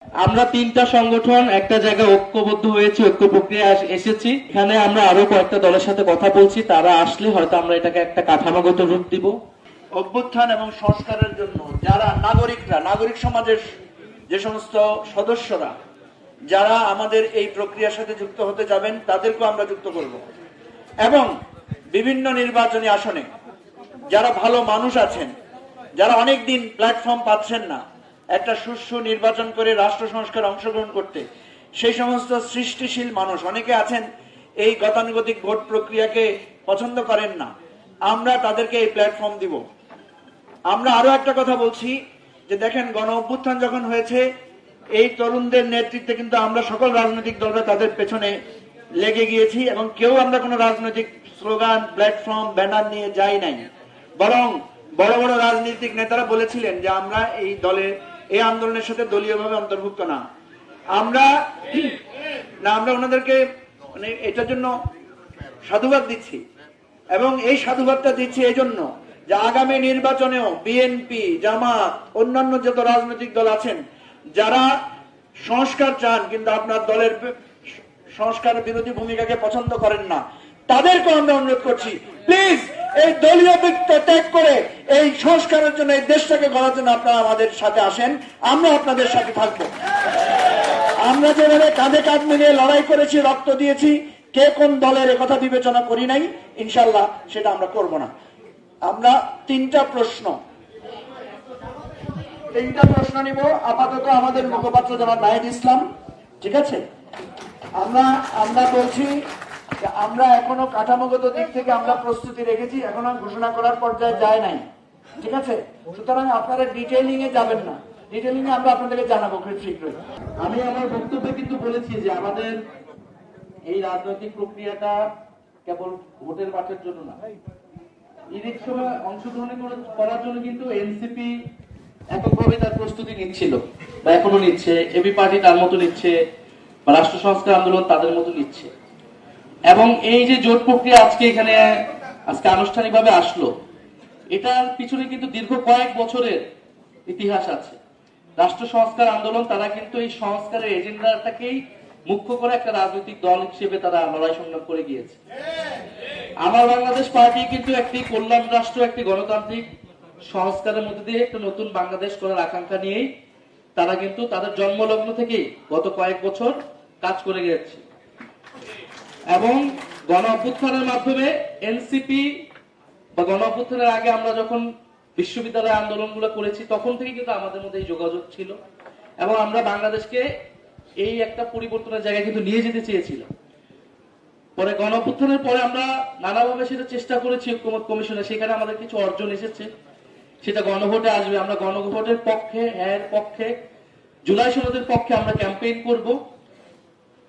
আমরা তিনটা সংগঠন একটা জায়গায় ঐক্যবদ্ধ হয়েছে, ঐক্য প্রক্রিয়া এসেছি। এখানে আমরা আরো কয়েকটা দলের সাথে কথা বলছি, তারা আসলে হয়তো আমরা এটাকে একটা কাঠামোগত রূপ দিব। অভ্যুত্থান এবং সংস্কারের জন্য যারা নাগরিকরা, নাগরিক সমাজের যে সমস্ত সদস্যরা যারা আমাদের এই প্রক্রিয়ার সাথে যুক্ত হতে যাবেন তাদেরকেও আমরা যুক্ত করব। এবং বিভিন্ন নির্বাচনী আসনে যারা ভালো মানুষ আছেন, যারা অনেক দিন প্ল্যাটফর্ম পাচ্ছেন না একটা সুষ্ঠু নির্বাচন করে রাষ্ট্র সংস্কার অংশগ্রহণ করতে, সেই সমস্ত সৃষ্টিশীল মানুষ অনেকে আছেন এই গতানুগতিক ভোট প্রক্রিয়াকে পছন্দ করেন না, আমরা তাদেরকে এই প্ল্যাটফর্ম দিব। আমরা আরো একটা কথা বলছি যে দেখেন, গণ অভ্যুত্থান যখন হয়েছে এই তরুণদের নেতৃত্বে কিন্তু আমরা সকল রাজনৈতিক দলরা তাদের পেছনে লেগে গিয়েছি এবং কেউ আমরা কোনো রাজনৈতিক স্লোগান, প্ল্যাটফর্ম, ব্যানার নিয়ে যাই নাই। বরং বড় বড় রাজনৈতিক নেতারা বলেছিলেন যে আমরা এই দলের, এই আন্দোলনের সাথে দলীয়ভাবে অন্তর্ভুক্ত না। আমরা ওনাদেরকে মানে এটার জন্য সাধুবাদ দিচ্ছি এবং এই সাধুবাদটা দিচ্ছি এই জন্য যে আগামী নির্বাচনেও বিএনপি, জামাত, অন্যান্য যত রাজনৈতিক দল আছেন যারা সংস্কার চান কিন্তু আপনার দলের সংস্কার বিরোধী ভূমিকাকে পছন্দ করেন না, তাদেরকে আমরা অনুরোধ করছি প্লিজ এই দলীয় বৃত্ত ত্যাগ করে এই সংস্কারের জন্য, এই দেশটাকে গড়ার জন্য আপনারা আমাদের সাথে আসেন, আমরা আপনাদের সাথে থাকবো। আমরা যেভাবে কাঁধে কাঁধ মিলিয়ে লড়াই করেছি, রক্ত দিয়েছি, কে কোন দলের কথা বিবেচনা করি নাই, ইনশাল্লাহ সেটা আমরা করব না। আমরা তিনটা প্রশ্ন নিব আপাতত আমাদের মুখপাত্র জনাব নাহিদ ইসলাম, ঠিক আছে? আমরা বলছি যে আমরা এখনো কাঠামোগত দিক থেকে আমরা প্রস্তুতি রেখেছি, এখনো ঘোষণা করার পর্যায়ে যায় নাই, ঠিক আছে? সুতরাং আপনারা ডিটেইলিং এ যাবেন না, ডিটেইলিং এ আমরা আপনাদেরকে জানাবো খুব শীঘ্রই। আমি আমার বক্তব্যে কিন্তু বলেছি যে আমাদের এই রাজনৈতিক প্রক্রিয়াটা কেবল ভোটের মাঠের জন্য না, ইলেকশনে অংশগ্রহণ করার জন্য কিন্তু এনসিপি এককভাবে তার প্রস্তুতি নিচ্ছিল বা এখনো নিচ্ছে, এবি পার্টি তার মতো নিচ্ছে, বা রাষ্ট্র সংস্কার আন্দোলন তাদের মতো নিচ্ছে। এবং এই যে জোট প্রক্রিয়া আজকে এখানে আনুষ্ঠানিকভাবে আসলো, এটার পিছনে কিন্তু দীর্ঘ কয়েক বছরের ইতিহাস আছে। রাষ্ট্র সংস্কার আন্দোলন তারা কিন্তু এই সংস্কারের এজেন্ডাটাকেই মুখ্য করে একটা রাজনৈতিক দল হিসেবে তারা লড়াই সংগ্রাম করে গিয়েছে। আমার বাংলাদেশ পার্টি কিন্তু একটি কল্যাণ রাষ্ট্র, একটি গণতান্ত্রিক সংস্কারের মধ্যে দিয়ে একটা নতুন বাংলাদেশ করার আকাঙ্ক্ষা নিয়েই তারা কিন্তু তাদের জন্মলগ্ন থেকেই গত কয়েক বছর কাজ করে গেছে। এবং গণ অভ্যুত্থানের মাধ্যমে এনসিপি বা গণ অভ্যুত্থানের আগে আমরা যখন বিশ্ববিদ্যালয় আন্দোলনগুলো করেছি তখন থেকে কিন্তু আমাদের মধ্যে এই যোগাযোগ ছিল এবং আমরা বাংলাদেশকে এই একটা পরিবর্তনের জায়গায় কিন্তু নিয়ে যেতে চেয়েছিলাম। পরে গণ অভ্যুত্থানের পরে আমরা নানাভাবে সেটা চেষ্টা করেছি ঐক্যমত কমিশনে, সেখানে আমাদের কিছু অর্জন এসেছে, সেটা গণভোটে আসবে। আমরা গণভোটের পক্ষে, এর পক্ষে, জুলাই সনদের পক্ষে আমরা ক্যাম্পেইন করব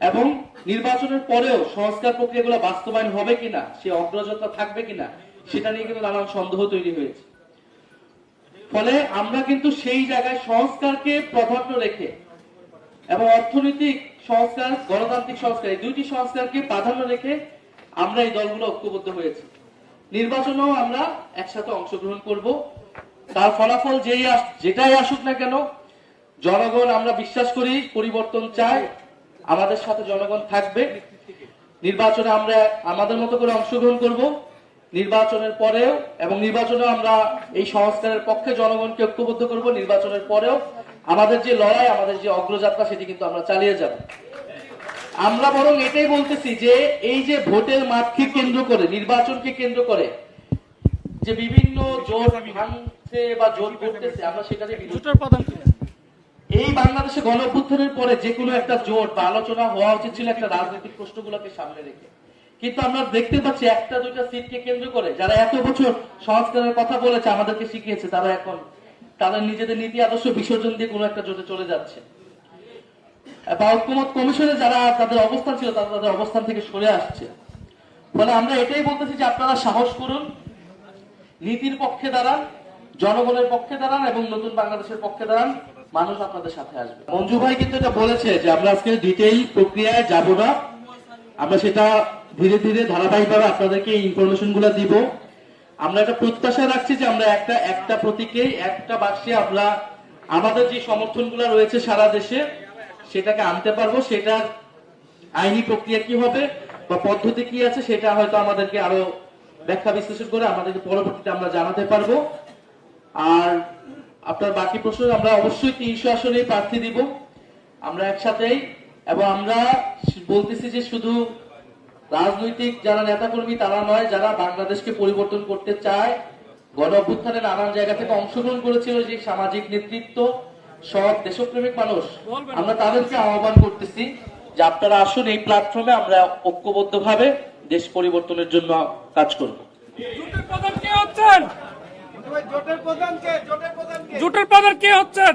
এবং নির্বাচনের পরেও সংস্কার প্রক্রিয়াগুলো বাস্তবায়ন হবে কিনা, সে অগ্রযাত্রা থাকবে কিনা, সেটা নিয়ে কিন্তু নানান সন্দেহ তৈরি হয়েছে। ফলে আমরা কিন্তু সেই জায়গায় সংস্কারকে প্রাধান্য রেখে এবং অর্থনৈতিক সংস্কার, গণতান্ত্রিক সংস্কার, এই দুইটি সংস্কারকে প্রাধান্য রেখে আমরা এই দলগুলো ঐক্যবদ্ধ হয়েছি। নির্বাচনেও আমরা একসাথে অংশগ্রহণ করব। তার ফলাফল যেটাই আসুক না কেন, জনগণ, আমরা বিশ্বাস করি পরিবর্তন চায়, আমাদের সাথে জনগণ থাকবে। নির্বাচনে আমরা আমাদের মতো করে অংশগ্রহণ করব, নির্বাচনের পরেও, এবং নির্বাচনে আমরা এই সংস্কারের পক্ষে জনগণকে ঐক্যবদ্ধ করব। নির্বাচনের পরেও আমাদের যে লড়াই, আমাদের যে অগ্রযাত্রা, সেটি কিন্তু আমরা চালিয়ে যাব। আমরা বরং এটাই বলতেছি যে এই যে ভোটের মাঠকে কেন্দ্র করে, নির্বাচনকে কেন্দ্র করে যে বিভিন্ন জোট ভাঙছে বা জোট করতেছে, আমরা সেটাতে এই বাংলাদেশে গণ অভ্যুত্থানের পরে যে কোনো একটা জোট বা আলোচনা হওয়া উচিত ছিল একটা রাজনৈতিক প্রশ্নগুলোকে সামনে রেখে। কিন্তু আমরা দেখতে পাচ্ছি একটা দুইটা সিটকে কেন্দ্র করে যারা এত বছর সংস্কারের কথা বলেছে, আমাদেরকে শিখিয়েছে, তারা এখন তাদের নিজেদের নীতি আদর্শ বিসর্জন দিয়ে কোনো একটা জোটে চলে যাচ্ছে। বা ঐক্যমত কমিশনে যারা তাদের অবস্থান ছিল, তারা তাদের অবস্থান থেকে সরে আসছে। ফলে আমরা এটাই বলতেছি যে আপনারা সাহস করুন, নীতির পক্ষে দাঁড়ান, জনগণের পক্ষে দাঁড়ান এবং নতুন বাংলাদেশের পক্ষে দাঁড়ান, মানুষ আপনাদের সাথে আসবে। মঞ্জু ভাই কিন্তু এটা বলেছে যে আমরা আজকে ডিটেইল প্রক্রিয়ায় যাব না, আমরা সেটা ধীরে ধীরে ধারাবাহিকভাবে আপনাদেরকে এই ইনফরমেশন গুলা দিব। আমরা একটা প্রত্যাশা রাখছি যে আমরা একটা প্রতীকে, একটা বাক্সে আমরা আমাদের যে সমর্থনগুলো রয়েছে সারা দেশে সেটাকে আনতে পারবো। সেটার আইনি প্রক্রিয়া কি হবে বা পদ্ধতি কি আছে সেটা হয়তো আমাদেরকে আরো ব্যাখ্যা বিশ্লেষণ করে আমাদেরকে পরবর্তীতে আমরা জানাতে পারবো। আর আপনার বাকি প্রশ্ন, আমরা অবশ্যই 300 আসনে প্রার্থী দিব আমরা একসাথেই। এবং আমরা বলতেছি যে শুধু রাজনৈতিক যারা নেতাকর্মী তারা নয়, যারা বাংলাদেশকে পরিবর্তন করতে চায়, গণ অভ্যুত্থানে নানান জায়গা থেকে অংশগ্রহণ করেছিল যে সামাজিক নেতৃত্ব, সব দেশপ্রেমিক মানুষ, আমরা তাদেরকে আহ্বান করতেছি যে আপনারা আসুন এই প্ল্যাটফর্মে, আমরা ঐক্যবদ্ধভাবে দেশ পরিবর্তনের জন্য কাজ করব। জোটের প্রধান কে হচ্ছেন? জোটের প্রধান কে হচ্ছেন?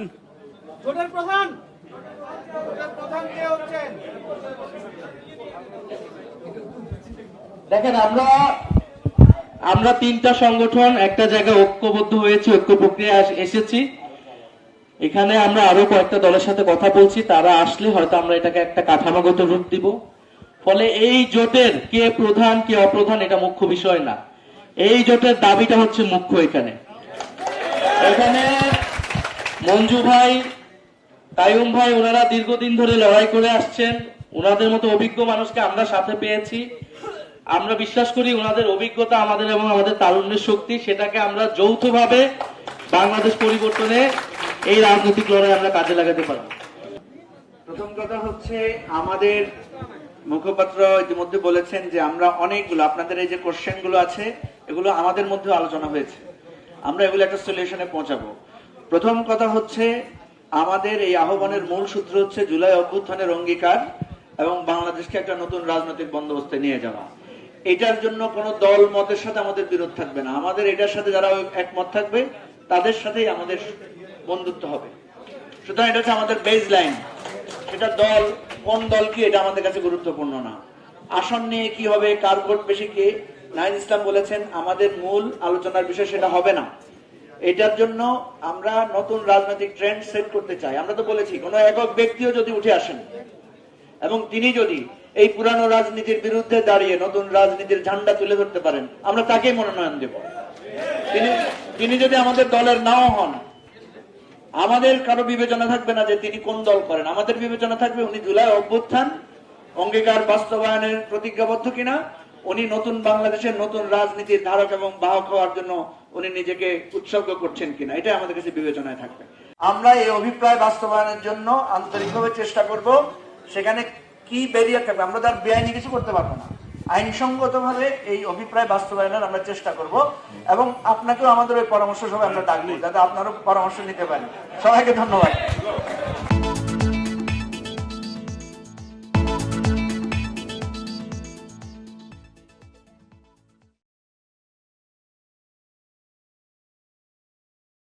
দেখেন, আমরা তিনটা সংগঠন একটা জায়গায় ঐক্যবদ্ধ হয়েছি, ঐক্য প্রক্রিয়া এসেছি। এখানে আমরা আরো কয়েকটা দলের সাথে কথা বলছি, তারা আসলে হয়তো আমরা এটাকে একটা কাঠামোগত রূপ দিব। ফলে এই জোটের কে প্রধান কে অপ্রধান এটা মুখ্য বিষয় না, এই জোটের দাবিটা হচ্ছে মুখ্য। এখানে মঞ্জু ভাই, কাইয়ুম ভাই, ওনারা দীর্ঘদিন ধরে লড়াই করে আসছেন, ওনাদের মতো অভিজ্ঞ মানুষকে আমরা সাথে পেয়েছি। আমরা বিশ্বাস করি ওনাদের অভিজ্ঞতা আমাদের এবং আমাদের তারুণ্যের শক্তি, সেটাকে আমরা যৌথভাবে বাংলাদেশ পরিবর্তনে এই রাজনৈতিক লড়াই আমরা কাজে লাগাতে পারবো। প্রথম কথা হচ্ছে, আমাদের মুখপাত্র ইতিমধ্যে বলেছেন যে আমরা অনেকগুলো, আপনাদের এই যে কোশ্চেন গুলো আছে এগুলো আমাদের মধ্যে আলোচনা হয়েছে, আমরা এগুলো একটা সলিউশনে পৌঁছাবো। প্রথম কথা হচ্ছে, আমাদের এই আহ্বানের মূল সূত্র হচ্ছে জুলাই অভ্যুত্থানের অঙ্গীকার এবং বাংলাদেশকে একটা নতুন রাজনৈতিক বন্দোবস্তে নিয়ে যাওয়া। এটার জন্য কোনো দল মতের সাথে আমাদের বিরোধ থাকবে না, আমাদের এটার সাথে যারা একমত থাকবে তাদের সাথেই আমাদের বন্ধুত্ব হবে। সুতরাং এটা হচ্ছে আমাদের বেস লাইন। সেটা দল, কোন দল কি, এটা আমাদের কাছে গুরুত্বপূর্ণ না। আসন নিয়ে কি হবে, কার ভোট বেশি, কে, নাহিদ ইসলাম বলেছেন আমাদের মূল আলোচনার বিষয় সেটা হবে না। এটার জন্য আমরা নতুন রাজনৈতিক ট্রেন্ড সেট করতে চাই। আমরা তো বলেছি কোন একক ব্যক্তিও যদি উঠে আসেন এবং তিনি যদি এই পুরানো রাজনীতির বিরুদ্ধে দাঁড়িয়ে নতুন রাজনীতির ঝান্ডা তুলে ধরতে পারেন, আমরা তাকেই মনোনয়ন দেব। তিনি যদি আমাদের দলের নাও হন, আমাদের কারো বিবেচনা থাকবে না যে তিনি কোন দল করেন, আমাদের বিবেচনা থাকবে উনি জুলাই অভ্যুত্থান অঙ্গীকার বাস্তবায়নের প্রতিজ্ঞাবদ্ধ কিনা, উনি নতুন বাংলাদেশের নতুন রাজনীতির ধারক এবং বাহক হওয়ার জন্য উনি নিজেকে উৎসর্গ করছেন কিনা, এটা আমাদের কাছে বিবেচনায় থাকবে। আমরা এই অভিপ্রায় বাস্তবায়নের জন্য আন্তরিকভাবে চেষ্টা করব। সেখানে কি ব্যারিয়ার থাকবে, আমরা তার বেআইনি কিছু করতে পারবো না, আইনসঙ্গতভাবে এই অভিপ্রায় বাস্তবায়নের আমরা চেষ্টা করব। এবং আপনাকেও আমাদের ওই পরামর্শ সভায় আমরা ডাকবো, যাতে আপনারও পরামর্শ নিতে পারেন। সবাইকে ধন্যবাদ।